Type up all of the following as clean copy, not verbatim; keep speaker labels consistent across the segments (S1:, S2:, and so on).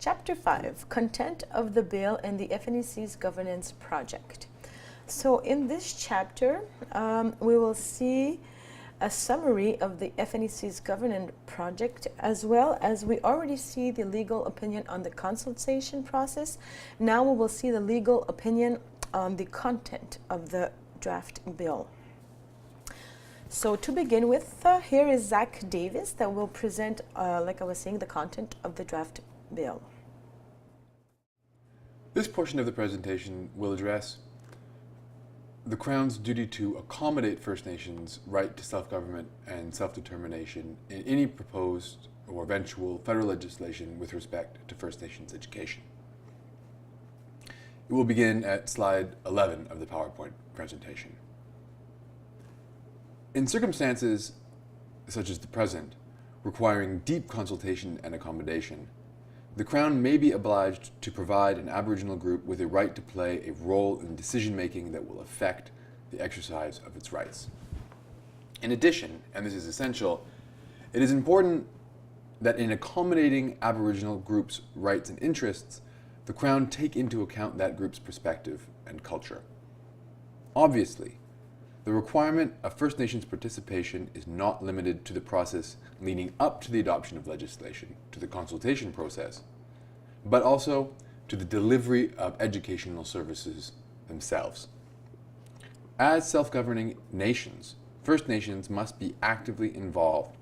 S1: Chapter 5, Content of the Bill and the FNEC's Governance Project. So in this chapter, we will see a summary of the FNEC's governance project, as well as we already see the legal opinion on the consultation process. Now we will see the legal opinion on the content of the draft bill. So to begin with, here is Zach Davis that will present, like I was saying, the content of the draft bill.
S2: This portion of the presentation will address the Crown's duty to accommodate First Nations' right to self-government and self-determination in any proposed or eventual federal legislation with respect to First Nations education. It will begin at slide 11 of the PowerPoint presentation. In circumstances such as the present, requiring deep consultation and accommodation, the Crown may be obliged to provide an Aboriginal group with a right to play a role in decision-making that will affect the exercise of its rights. In addition, and this is essential, it is important that in accommodating Aboriginal groups' rights and interests, the Crown take into account that group's perspective and culture. Obviously, the requirement of First Nations participation is not limited to the process leading up to the adoption of legislation, to the consultation process, but also to the delivery of educational services themselves. As self-governing nations, First Nations must be actively involved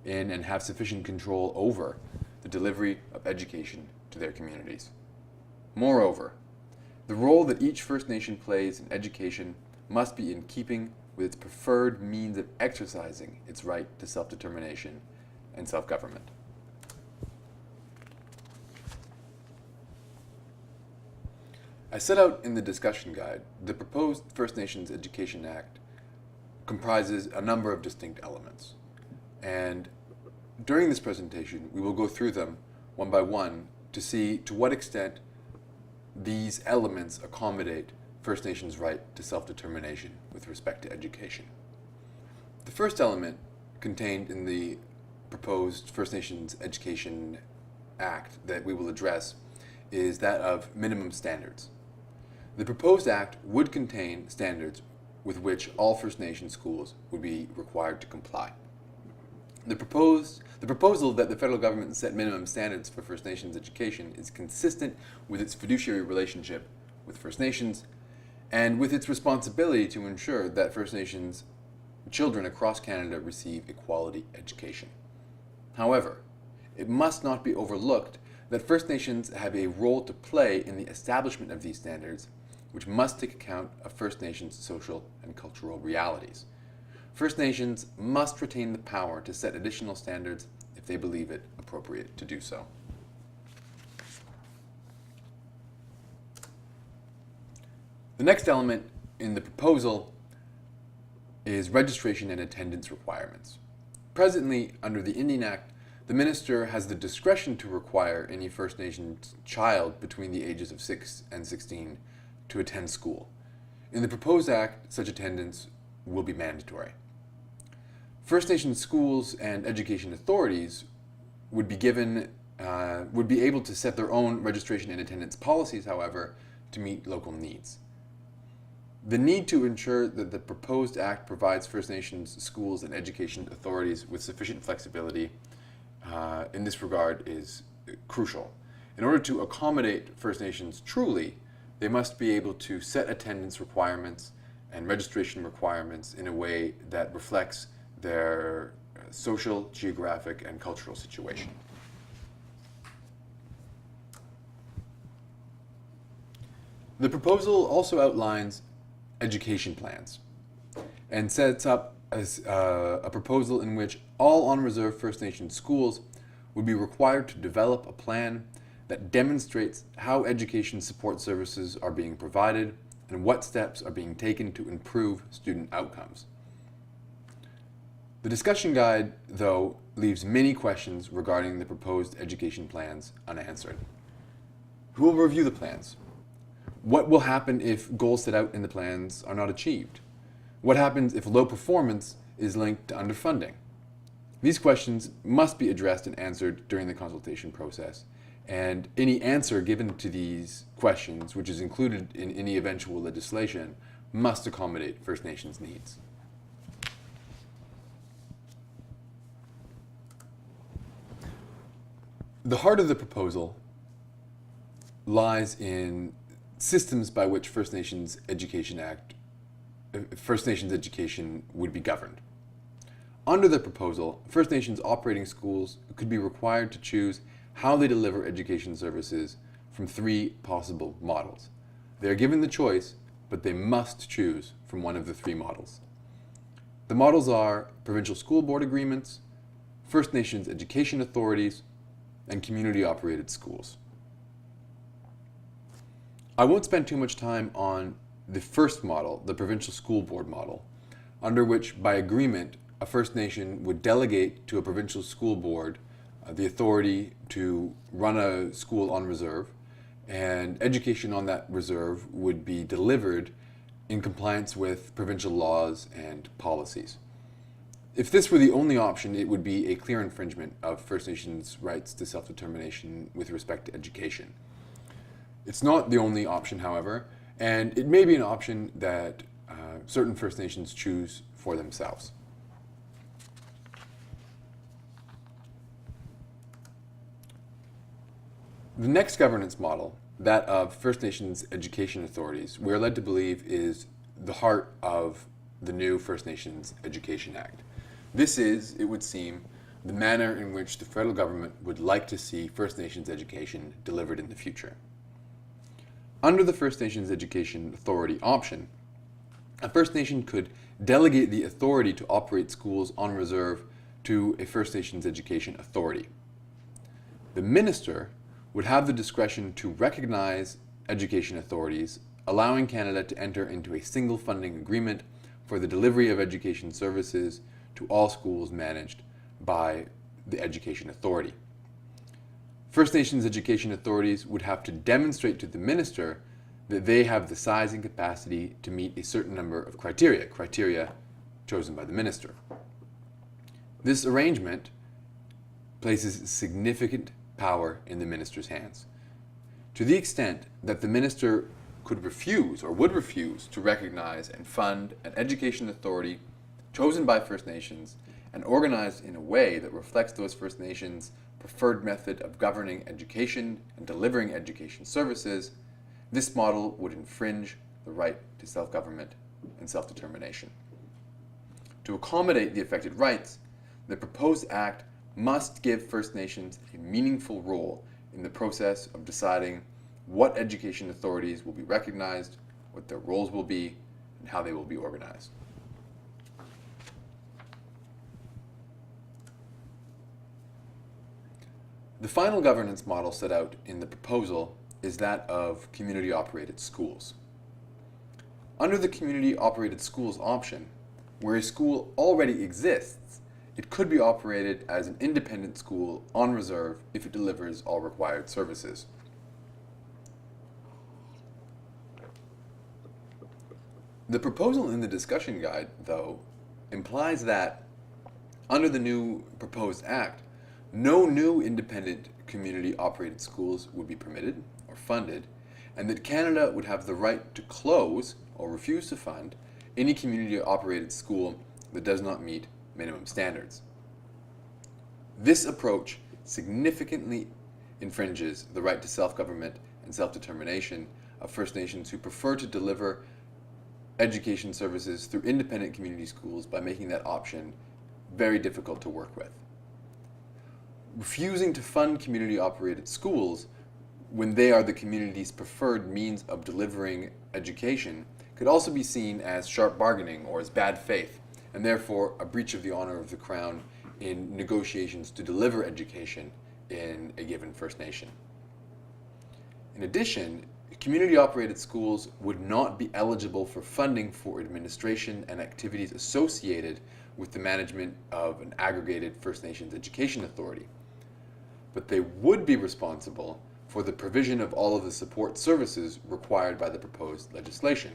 S2: in and have sufficient control over the delivery of education to their communities. Moreover, the role that each First Nation plays in education must be in keeping with its preferred means of exercising its right to self-determination and self-government. As set out in the discussion guide, the proposed First Nations Education Act comprises a number of distinct elements. And during this presentation, we will go through them one by one to see to what extent these elements accommodate First Nations' right to self-determination with respect to education. The first element contained in the proposed First Nations Education Act that we will address is that of minimum standards. The proposed act would contain standards with which all First Nations schools would be required to comply. The proposal that the federal government set minimum standards for First Nations education is consistent with its fiduciary relationship with First Nations and with its responsibility to ensure that First Nations children across Canada receive a quality education. However, it must not be overlooked that First Nations have a role to play in the establishment of these standards, which must take account of First Nations' social and cultural realities. First Nations must retain the power to set additional standards if they believe it appropriate to do so. The next element in the proposal is registration and attendance requirements. Presently, under the Indian Act, the Minister has the discretion to require any First Nations child between the ages of 6 and 16 to attend school. In the proposed Act, such attendance will be mandatory. First Nations schools and education authorities would be able to set their own registration and attendance policies, however, to meet local needs. The need to ensure that the proposed act provides First Nations schools and education authorities with sufficient flexibility in this regard is crucial. In order to accommodate First Nations truly, they must be able to set attendance requirements and registration requirements in a way that reflects their social, geographic, and cultural situation. The proposal also outlines education plans and sets up a proposal in which all on-reserve First Nations schools would be required to develop a plan that demonstrates how education support services are being provided and what steps are being taken to improve student outcomes. The discussion guide, though, leaves many questions regarding the proposed education plans unanswered. Who will review the plans? What will happen if goals set out in the plans are not achieved? What happens if low performance is linked to underfunding? These questions must be addressed and answered during the consultation process, And any answer given to these questions, which is included in any eventual legislation, must accommodate First Nations needs. The heart of the proposal lies in systems by which First Nations education would be governed. Under the proposal, First Nations operating schools could be required to choose how they deliver education services from 3 possible models. They are given the choice, but they must choose from one of the 3 models. The models are provincial school board agreements, First Nations education authorities, and community-operated schools. I won't spend too much time on the first model, the provincial school board model, under which, by agreement, a First Nation would delegate to a provincial school board the authority to run a school on reserve, and education on that reserve would be delivered in compliance with provincial laws and policies. If this were the only option, it would be a clear infringement of First Nations' rights to self-determination with respect to education. It's not the only option, however, and it may be an option that certain First Nations choose for themselves. The next governance model, that of First Nations education authorities, we are led to believe is the heart of the new First Nations Education Act. This is, it would seem, the manner in which the federal government would like to see First Nations education delivered in the future. Under the First Nations Education Authority option, a First Nation could delegate the authority to operate schools on reserve to a First Nations Education Authority. The minister would have the discretion to recognize education authorities, allowing Canada to enter into a single funding agreement for the delivery of education services to all schools managed by the Education Authority. First Nations education authorities would have to demonstrate to the minister that they have the size and capacity to meet a certain number of criteria chosen by the minister. This arrangement places significant power in the minister's hands, to the extent that the minister could refuse or would refuse to recognize and fund an education authority chosen by First Nations and organized in a way that reflects those First Nations' preferred method of governing education and delivering education services. This model would infringe the right to self-government and self-determination. To accommodate the affected rights, the proposed act must give First Nations a meaningful role in the process of deciding what education authorities will be recognized, what their roles will be, and how they will be organized. The final governance model set out in the proposal is that of community-operated schools. Under the community-operated schools option, where a school already exists, it could be operated as an independent school on reserve if it delivers all required services. The proposal in the discussion guide, though, implies that under the new proposed act, no new independent community-operated schools would be permitted or funded, and that Canada would have the right to close or refuse to fund any community-operated school that does not meet minimum standards. This approach significantly infringes the right to self-government and self-determination of First Nations who prefer to deliver education services through independent community schools by making that option very difficult to work with. Refusing to fund community-operated schools when they are the community's preferred means of delivering education could also be seen as sharp bargaining or as bad faith, and therefore a breach of the honor of the Crown in negotiations to deliver education in a given First Nation. In addition, community-operated schools would not be eligible for funding for administration and activities associated with the management of an aggregated First Nations education authority, but they would be responsible for the provision of all of the support services required by the proposed legislation.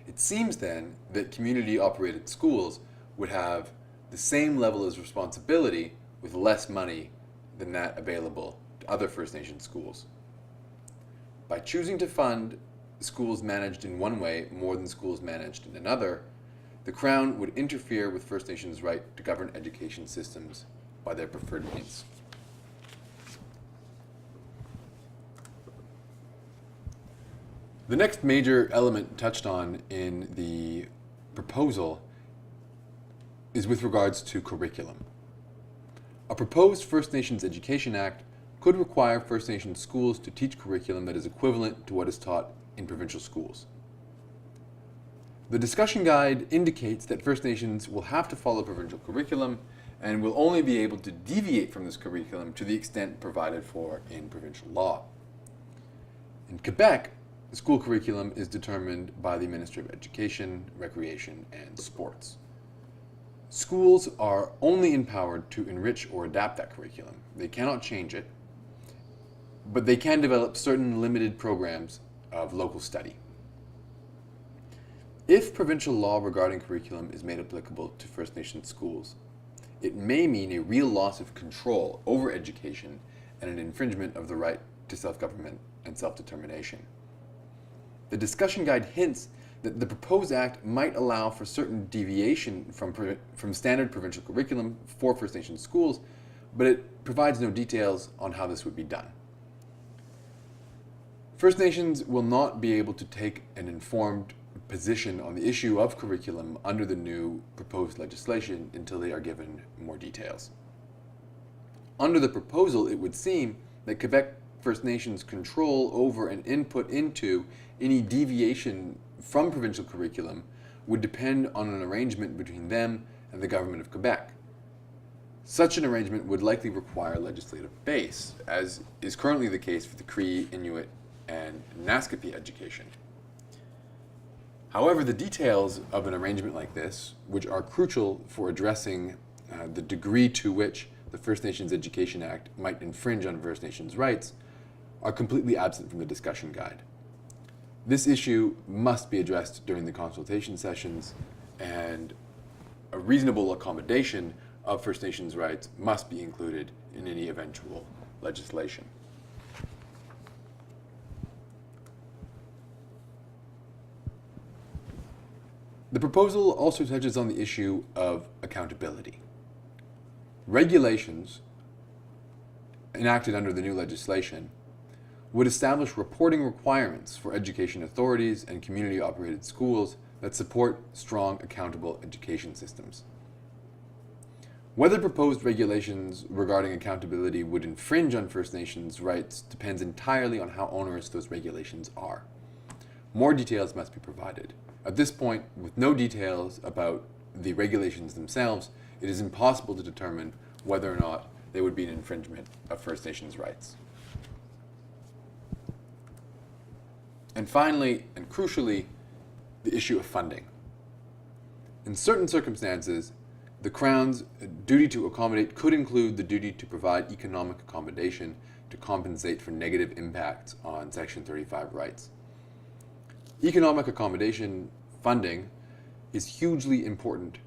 S2: It seems then that community-operated schools would have the same level of responsibility with less money than that available to other First Nations schools. By choosing to fund schools managed in one way more than schools managed in another, the Crown would interfere with First Nations' right to govern education systems by their preferred means. The next major element touched on in the proposal is with regards to curriculum. A proposed First Nations Education Act could require First Nations schools to teach curriculum that is equivalent to what is taught in provincial schools. The discussion guide indicates that First Nations will have to follow provincial curriculum and will only be able to deviate from this curriculum to the extent provided for in provincial law. In Quebec, the school curriculum is determined by the Ministry of Education, Recreation, and Sports. Schools are only empowered to enrich or adapt that curriculum. They cannot change it, but they can develop certain limited programs of local study. If provincial law regarding curriculum is made applicable to First Nations schools, it may mean a real loss of control over education and an infringement of the right to self-government and self-determination. The discussion guide hints that the proposed act might allow for certain deviation from standard provincial curriculum for First Nations schools, but it provides no details on how this would be done. First Nations will not be able to take an informed position on the issue of curriculum under the new proposed legislation until they are given more details. Under the proposal, it would seem that Quebec First Nations control over and input into any deviation from provincial curriculum would depend on an arrangement between them and the government of Quebec. Such an arrangement would likely require a legislative base, as is currently the case for the Cree, Inuit, and Naskapi education. However, the details of an arrangement like this, which are crucial for addressing the degree to which the First Nations Education Act might infringe on First Nations rights, are completely absent from the discussion guide. This issue must be addressed during the consultation sessions, and a reasonable accommodation of First Nations rights must be included in any eventual legislation. The proposal also touches on the issue of accountability. Regulations enacted under the new legislation would establish reporting requirements for education authorities and community-operated schools that support strong, accountable education systems. Whether proposed regulations regarding accountability would infringe on First Nations rights depends entirely on how onerous those regulations are. More details must be provided. At this point, with no details about the regulations themselves, it is impossible to determine whether or not they would be an infringement of First Nations rights. And finally, and crucially, the issue of funding. In certain circumstances, the Crown's duty to accommodate could include the duty to provide economic accommodation to compensate for negative impacts on Section 35 rights. Economic accommodation funding is a hugely important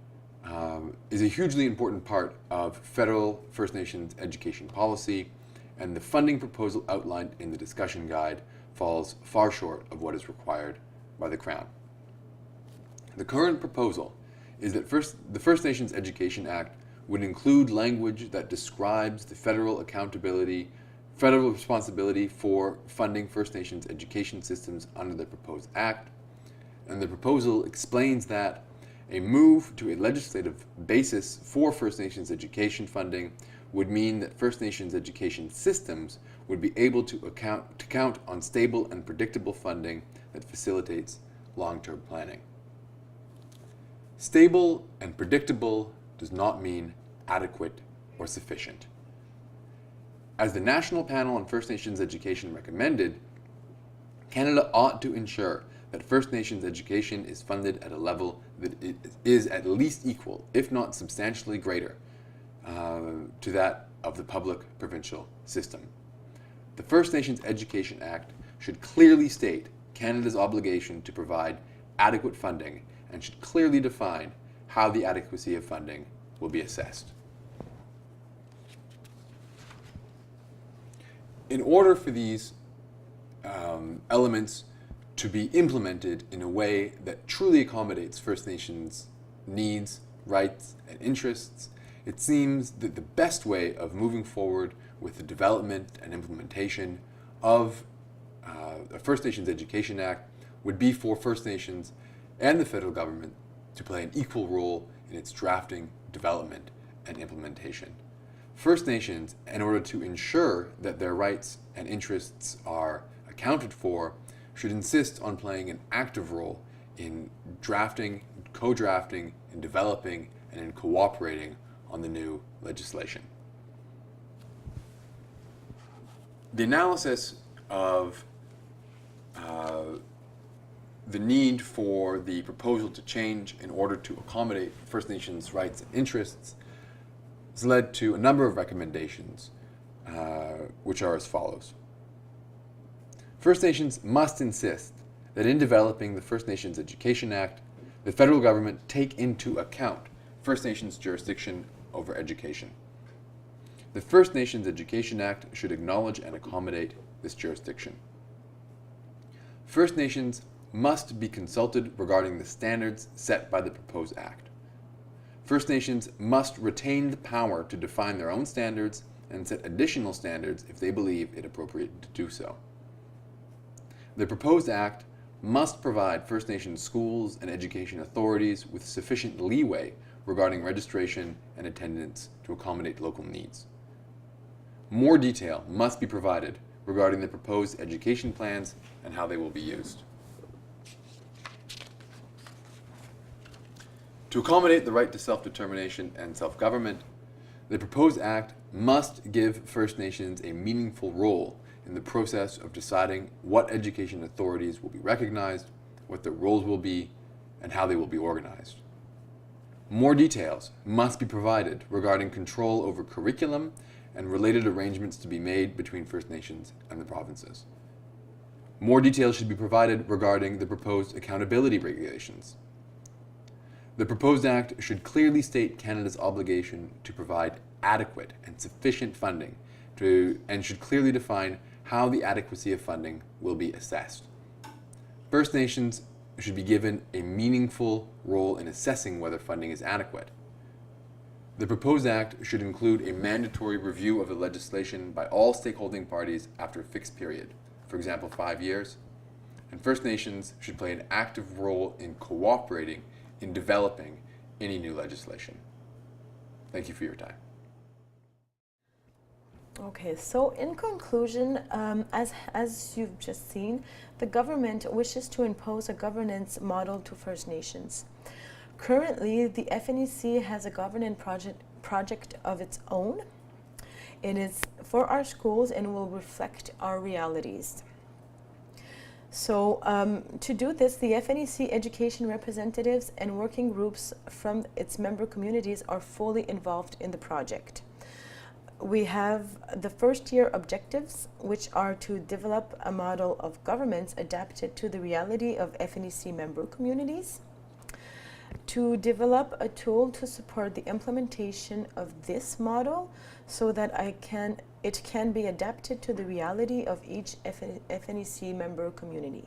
S2: part of federal First Nations education policy, and the funding proposal outlined in the discussion guide falls far short of what is required by the Crown. The current proposal is that the First Nations Education Act would include language that describes the federal responsibility for funding First Nations education systems under the proposed act, and the proposal explains that a move to a legislative basis for First Nations education funding would mean that First Nations education systems would be able to count on stable and predictable funding that facilitates long-term planning. Stable and predictable does not mean adequate or sufficient. As the National Panel on First Nations Education recommended, Canada ought to ensure that First Nations education is funded at a level that is at least equal, if not substantially greater, to that of the public provincial system. The First Nations Education Act should clearly state Canada's obligation to provide adequate funding and should clearly define how the adequacy of funding will be assessed. in order for these elements to be implemented in a way that truly accommodates First Nations needs, rights, and interests, it seems that the best way of moving forward with the development and implementation of the First Nations Education Act would be for First Nations and the federal government to play an equal role in its drafting, development, and implementation. First Nations, in order to ensure that their rights and interests are accounted for, should insist on playing an active role in drafting, co-drafting, in developing, and in cooperating on the new legislation. The analysis of the need for the proposal to change in order to accommodate First Nations rights and interests has led to a number of recommendations, which are as follows. First Nations must insist that in developing the First Nations Education Act, the federal government take into account First Nations jurisdiction over education. The First Nations Education Act should acknowledge and accommodate this jurisdiction. First Nations must be consulted regarding the standards set by the proposed act. First Nations must retain the power to define their own standards and set additional standards if they believe it appropriate to do so. The proposed act must provide First Nations schools and education authorities with sufficient leeway regarding registration and attendance to accommodate local needs. More detail must be provided regarding the proposed education plans and how they will be used. To accommodate the right to self-determination and self-government, the proposed act must give First Nations a meaningful role in the process of deciding what education authorities will be recognized, what their roles will be, and how they will be organized. More details must be provided regarding control over curriculum and related arrangements to be made between First Nations and the provinces. More details should be provided regarding the proposed accountability regulations. The proposed act should clearly state Canada's obligation to provide adequate and sufficient funding and should clearly define how the adequacy of funding will be assessed. First Nations should be given a meaningful role in assessing whether funding is adequate. The proposed act should include a mandatory review of the legislation by all stakeholding parties after a fixed period, for example 5 years, and First Nations should play an active role in cooperating in developing any new legislation. Thank you for your time.
S1: Okay, so in conclusion, as you've just seen, the government wishes to impose a governance model to First Nations. Currently, the FNEC has a governance project of its own. It is for our schools and will reflect our realities. So to do this, the FNEC education representatives and working groups from its member communities are fully involved in the project. We have the first year objectives, which are to develop a model of governments adapted to the reality of FNEC member communities, to develop a tool to support the implementation of this model so that it can be adapted to the reality of each FNEC member community.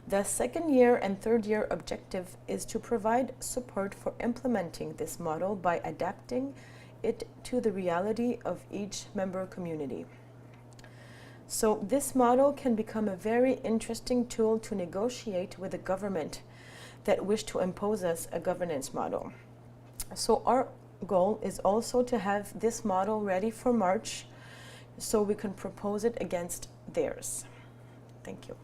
S1: The second year and third year objective is to provide support for implementing this model by adapting it to the reality of each member community. So this model can become a very interesting tool to negotiate with the government that wish to impose us a governance model. So our goal is also to have this model ready for March so we can propose it against theirs. Thank you.